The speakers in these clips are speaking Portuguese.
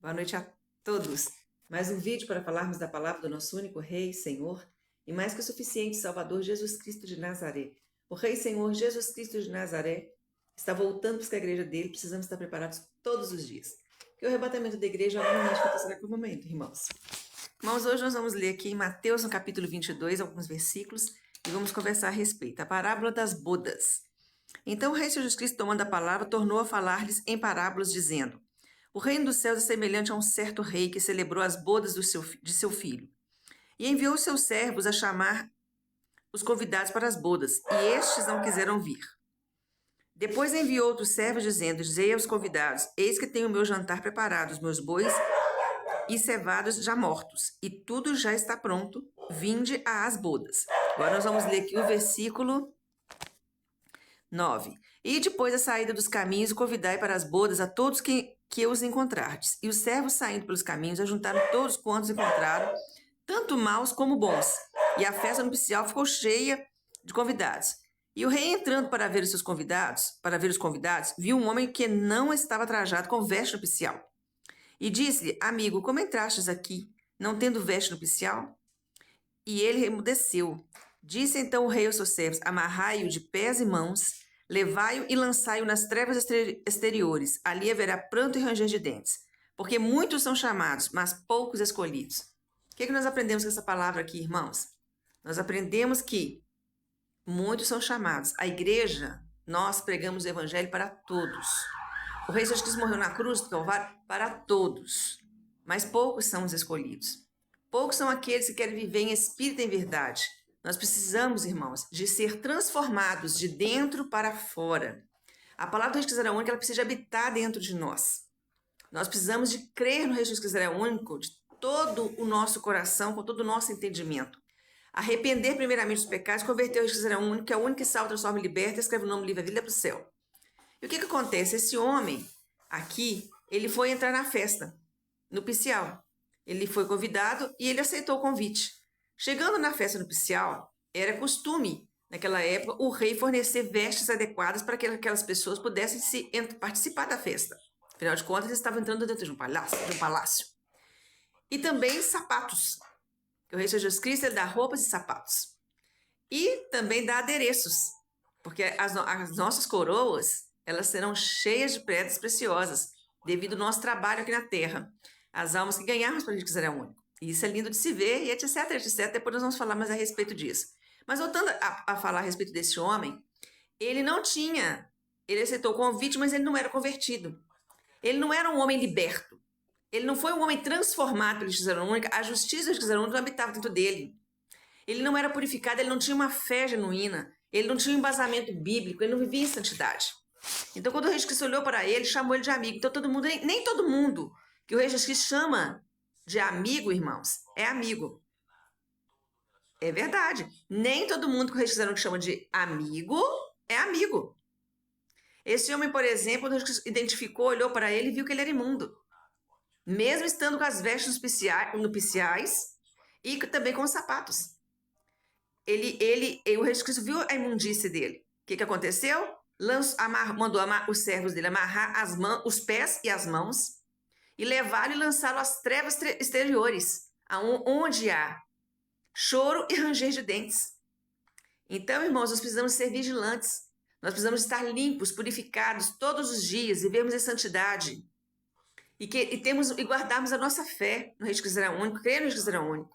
Boa noite a todos. Mais um vídeo para falarmos da palavra do nosso único Rei, Senhor e mais que suficiente Salvador Jesus Cristo de Nazaré. O Rei Senhor Jesus Cristo de Nazaré está voltando para a igreja dele, precisamos estar preparados todos os dias. Porque o arrebatamento da igreja obviamente acontecerá a qualquer momento, irmãos. Irmãos, hoje nós vamos ler aqui em Mateus, no capítulo 22, alguns versículos, e vamos conversar a respeito. A parábola das bodas. Então o Rei Jesus Cristo, tomando a palavra, tornou a falar-lhes em parábolas, dizendo: O reino dos céus é semelhante a um certo rei que celebrou as bodas de seu filho. E enviou seus servos a chamar os convidados para as bodas, e estes não quiseram vir. Depois enviou outros servos, dizendo: Dizei aos convidados: Eis que tenho o meu jantar preparado, os meus bois e cevados já mortos, e tudo já está pronto, vinde às bodas. Agora nós vamos ler aqui o versículo 9. E depois da saída dos caminhos, convidai para as bodas a todos que os encontrardes. E os servos, saindo pelos caminhos, ajuntaram todos quantos encontraram, tanto maus como bons. E a festa nupcial ficou cheia de convidados. E o rei, entrando para ver os convidados, viu um homem que não estava trajado com veste nupcial. E disse-lhe: Amigo, como entrastes aqui, não tendo veste nupcial? E ele remudeceu. Disse então o rei aos seus servos: Amarrai-o de pés e mãos, levai-o e lançai-o nas trevas exteriores. Ali haverá pranto e ranger de dentes, porque muitos são chamados, mas poucos escolhidos. O que nós aprendemos com essa palavra aqui, irmãos? Nós aprendemos que muitos são chamados. A igreja, nós pregamos o evangelho para todos. O Rei Jesus Cristo morreu na cruz do Calvário para todos, mas poucos são os escolhidos. Poucos são aqueles que querem viver em espírito e em verdade. Nós precisamos, irmãos, de ser transformados de dentro para fora. A palavra do Rei Jesus Cristo é única, ela precisa habitar dentro de nós. Nós precisamos de crer no Rei Jesus Cristo é único de todo o nosso coração, com todo o nosso entendimento. Arrepender primeiramente dos pecados, converter o Rei Jesus Cristo é único, que é o único que salva, transforma e liberta, escreve o nome livre, a vida para o céu. E o que acontece? Esse homem aqui, ele foi entrar na festa nupcial. Ele foi convidado e ele aceitou o convite. Chegando na festa nupcial, era costume, naquela época, o rei fornecer vestes adequadas para que aquelas pessoas pudessem participar da festa. Afinal de contas, eles estavam entrando dentro de um palácio. E também sapatos. O Rei Jesus Cristo, ele dá roupas e sapatos. E também dá adereços, porque as nossas coroas, elas serão cheias de pedras preciosas, devido ao nosso trabalho aqui na terra. As almas que ganharmos para a gente quiser é único. E isso é lindo de se ver, e etc, etc. Depois nós vamos falar mais a respeito disso. Mas voltando a falar a respeito desse homem, ele aceitou o convite, mas ele não era convertido. Ele não era um homem liberto. Ele não foi um homem transformado pela justiça única. A justiça da justiça única não habitava dentro dele. Ele não era purificado, ele não tinha uma fé genuína, ele não tinha um embasamento bíblico, ele não vivia em santidade. Então, quando o Rei Jesus Cristo olhou para ele, chamou ele de amigo. Então, nem todo mundo que o Rei Jesus Cristo chama de amigo, irmãos, é amigo. É verdade. Nem todo mundo que o Rei Jesus Cristo chama de amigo é amigo. Esse homem, por exemplo, quando o Rei Jesus Cristo identificou, olhou para ele e viu que ele era imundo. Mesmo estando com as vestes nupciais e também com os sapatos. O Rei Jesus Cristo viu a imundície dele. O que aconteceu? Mandou os servos dele amarrar os pés e as mãos e levá-lo e lançá-lo às trevas exteriores, onde há choro e ranger de dentes. Então, irmãos, nós precisamos ser vigilantes. Nós precisamos estar limpos, purificados todos os dias, vivermos em santidade. E guardarmos a nossa fé no Rei Jesus Cristo único, crer no Rei Jesus Cristo único.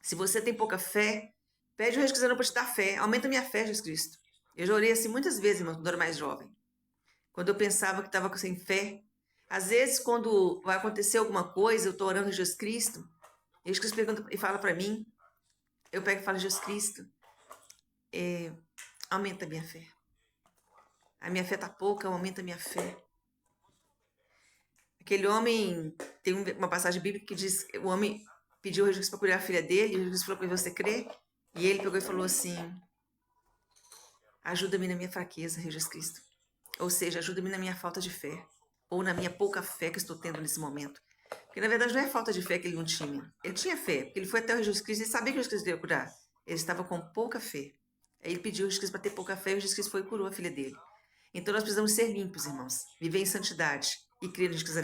Se você tem pouca fé, pede o Rei Jesus Cristo para te dar fé. Aumenta a minha fé, Jesus Cristo. Eu já orei assim muitas vezes, irmão, quando eu era mais jovem. Quando eu pensava que estava sem fé. Às vezes, quando vai acontecer alguma coisa, eu estou orando a Jesus Cristo, Jesus Cristo pergunta e fala para mim, eu pego e falo: Jesus Cristo, aumenta a minha fé. A minha fé está pouca, aumenta a minha fé. Aquele homem, tem uma passagem bíblica que diz, o homem pediu a Jesus Cristo para curar a filha dele, e Jesus Cristo falou para ele: você crê? E ele pegou e falou assim: ajuda-me na minha fraqueza, Jesus Cristo. Ou seja, ajuda-me na minha falta de fé. Ou na minha pouca fé que estou tendo nesse momento. Porque, na verdade, não é falta de fé que ele não tinha. Ele tinha fé, porque ele foi até o Jesus Cristo e sabia que o Jesus Cristo ia curar. Ele estava com pouca fé. Aí ele pediu ao Jesus Cristo para ter pouca fé e o Jesus Cristo foi e curou a filha dele. Então, nós precisamos ser limpos, irmãos. Viver em santidade e crer no Jesus Cristo.